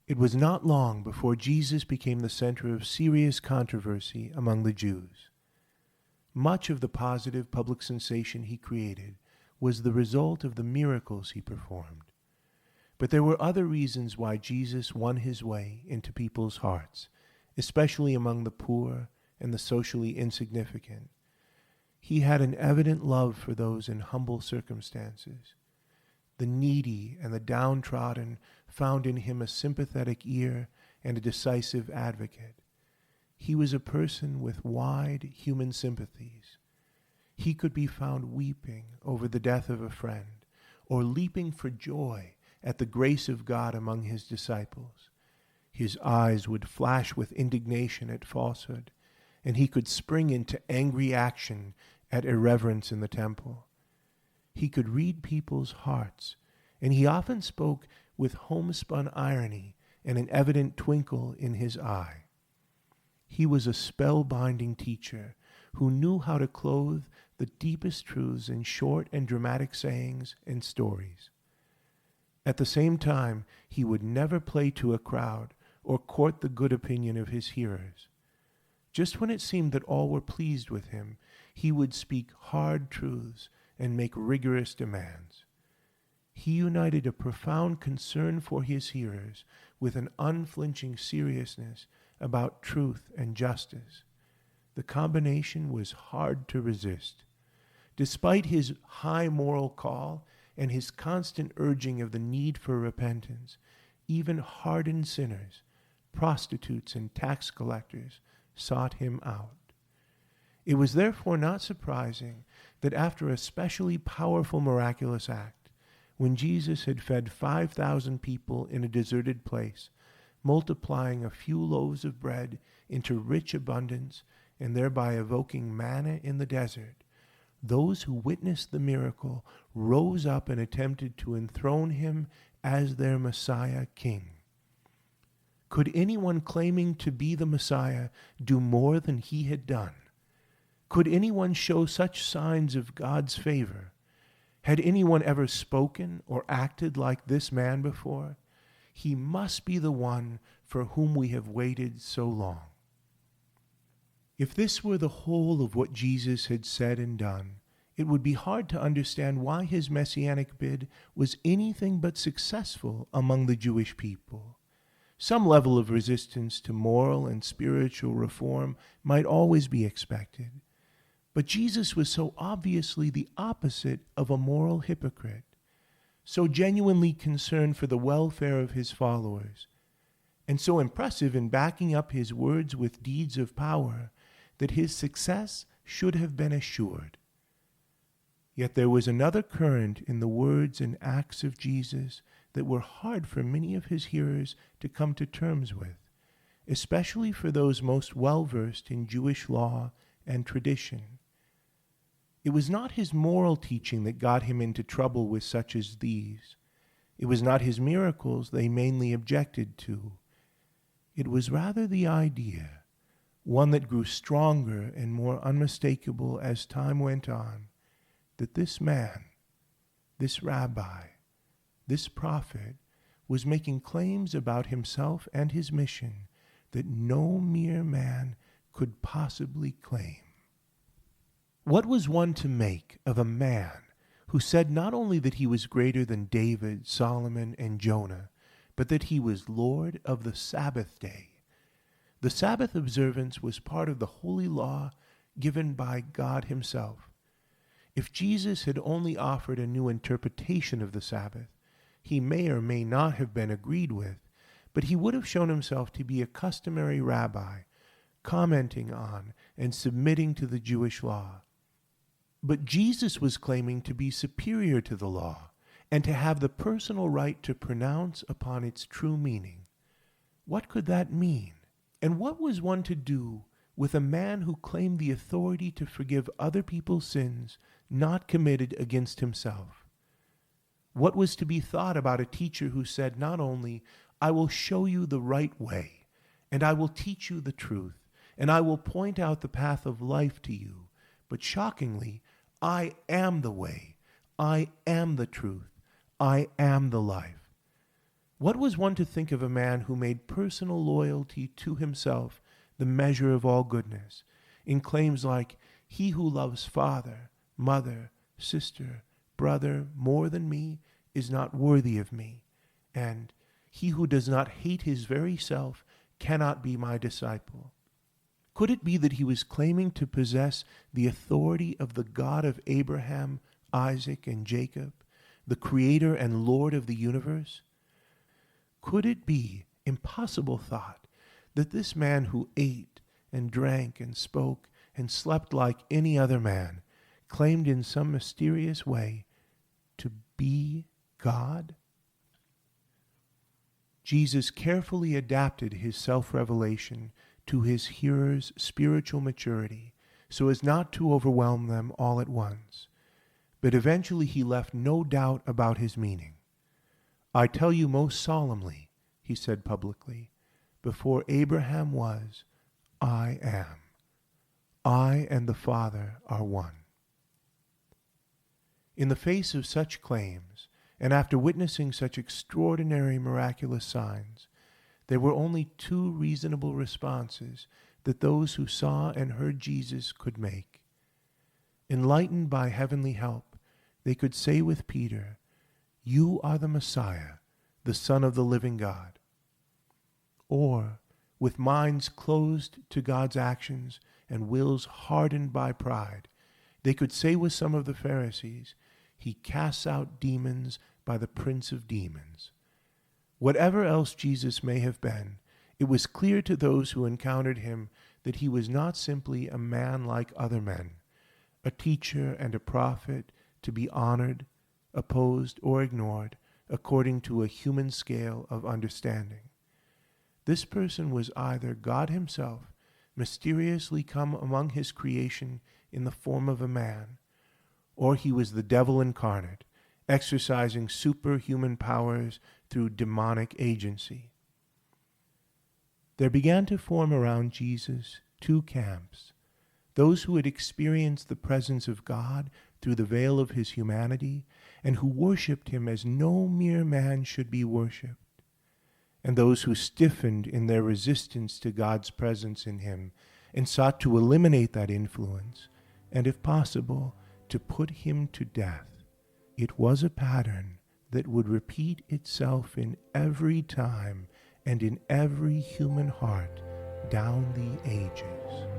It was not long before Jesus became the center of serious controversy among the Jews. Much of the positive public sensation he created was the result of the miracles he performed. But there were other reasons why Jesus won his way into people's hearts, especially among the poor and the socially insignificant. He had an evident love for those in humble circumstances. The needy and the downtrodden found in him a sympathetic ear and a decisive advocate. He was a person with wide human sympathies. He could be found weeping over the death of a friend, or leaping for joy at the grace of God among his disciples. His eyes would flash with indignation at falsehood, and he could spring into angry action at irreverence in the temple. He could read people's hearts, and he often spoke with homespun irony and an evident twinkle in his eye. He was a spellbinding teacher who knew how to clothe the deepest truths in short and dramatic sayings and stories. At the same time, he would never play to a crowd or court the good opinion of his hearers. Just when it seemed that all were pleased with him, he would speak hard truths and make rigorous demands. He united a profound concern for his hearers with an unflinching seriousness about truth and justice. The combination was hard to resist. Despite his high moral call and his constant urging of the need for repentance, even hardened sinners, prostitutes, and tax collectors sought him out. It was therefore not surprising that after a specially powerful miraculous act, when Jesus had fed 5,000 people in a deserted place, multiplying a few loaves of bread into rich abundance and thereby evoking manna in the desert, those who witnessed the miracle rose up and attempted to enthrone him as their Messiah king. Could anyone claiming to be the Messiah do more than he had done? Could anyone show such signs of God's favor? Had anyone ever spoken or acted like this man before? He must be the one for whom we have waited so long. If this were the whole of what Jesus had said and done, it would be hard to understand why his messianic bid was anything but successful among the Jewish people. Some level of resistance to moral and spiritual reform might always be expected. But Jesus was so obviously the opposite of a moral hypocrite, so genuinely concerned for the welfare of his followers, and so impressive in backing up his words with deeds of power that his success should have been assured. Yet there was another current in the words and acts of Jesus that were hard for many of his hearers to come to terms with, especially for those most well-versed in Jewish law and tradition. It was not his moral teaching that got him into trouble with such as these. It was not his miracles they mainly objected to. It was rather the idea, one that grew stronger and more unmistakable as time went on, that this man, this rabbi, this prophet, was making claims about himself and his mission that no mere man could possibly claim. What was one to make of a man who said not only that he was greater than David, Solomon, and Jonah, but that he was Lord of the Sabbath day? The Sabbath observance was part of the holy law given by God himself. If Jesus had only offered a new interpretation of the Sabbath, he may or may not have been agreed with, but he would have shown himself to be a customary rabbi, commenting on and submitting to the Jewish law. But Jesus was claiming to be superior to the law and to have the personal right to pronounce upon its true meaning. What could that mean? And what was one to do with a man who claimed the authority to forgive other people's sins not committed against himself? What was to be thought about a teacher who said not only, "I will show you the right way, and I will teach you the truth, and I will point out the path of life to you," but shockingly, "I am the way, I am the truth, I am the life"? What was one to think of a man who made personal loyalty to himself the measure of all goodness, in claims like, "He who loves father, mother, sister, brother more than me is not worthy of me," and "He who does not hate his very self cannot be my disciple"? Could it be that he was claiming to possess the authority of the God of Abraham, Isaac, and Jacob, the creator and Lord of the universe? Could it be, impossible thought, that this man who ate and drank and spoke and slept like any other man claimed in some mysterious way to be God? Jesus carefully adapted his self-revelation to his hearers' spiritual maturity so as not to overwhelm them all at once. But eventually he left no doubt about his meaning. "I tell you most solemnly," he said publicly, "before Abraham was, I am. I and the Father are one." In the face of such claims, and after witnessing such extraordinary miraculous signs, there were only two reasonable responses that those who saw and heard Jesus could make. Enlightened by heavenly help, they could say with Peter, "You are the Messiah, the Son of the living God." Or, with minds closed to God's actions and wills hardened by pride, they could say with some of the Pharisees, "He casts out demons by the prince of demons." Whatever else Jesus may have been, it was clear to those who encountered him that he was not simply a man like other men, a teacher and a prophet to be honored, opposed, or ignored according to a human scale of understanding. This person was either God himself, mysteriously come among his creation in the form of a man, or he was the devil incarnate, exercising superhuman powers through demonic agency. There began to form around Jesus two camps: those who had experienced the presence of God through the veil of his humanity, and who worshipped him as no mere man should be worshipped, and those who stiffened in their resistance to God's presence in him and sought to eliminate that influence, and if possible, to put him to death. It was a pattern that would repeat itself in every time and in every human heart down the ages.